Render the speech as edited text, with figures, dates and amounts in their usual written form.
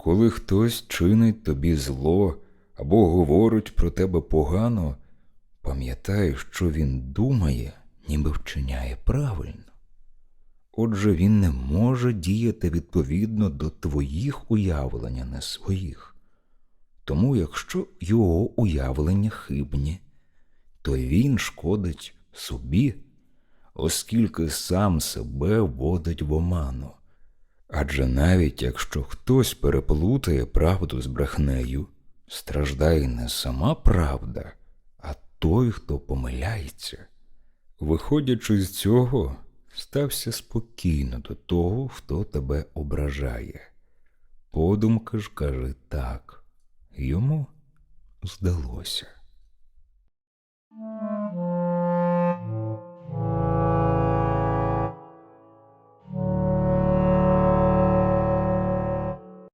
Коли хтось чинить тобі зло або говорить про тебе погано, пам'ятай, що він думає, ніби вчиняє правильно. Отже, він не може діяти відповідно до твоїх уявлень, а не своїх. Тому, якщо його уявлення хибні, то він шкодить собі, оскільки сам себе вводить в оману. Адже навіть якщо хтось переплутає правду з брехнею, страждає не сама правда, а той, хто помиляється. Виходячи з цього, стався спокійно до того, хто тебе ображає. Подумки ж кажи так. Йому здалося.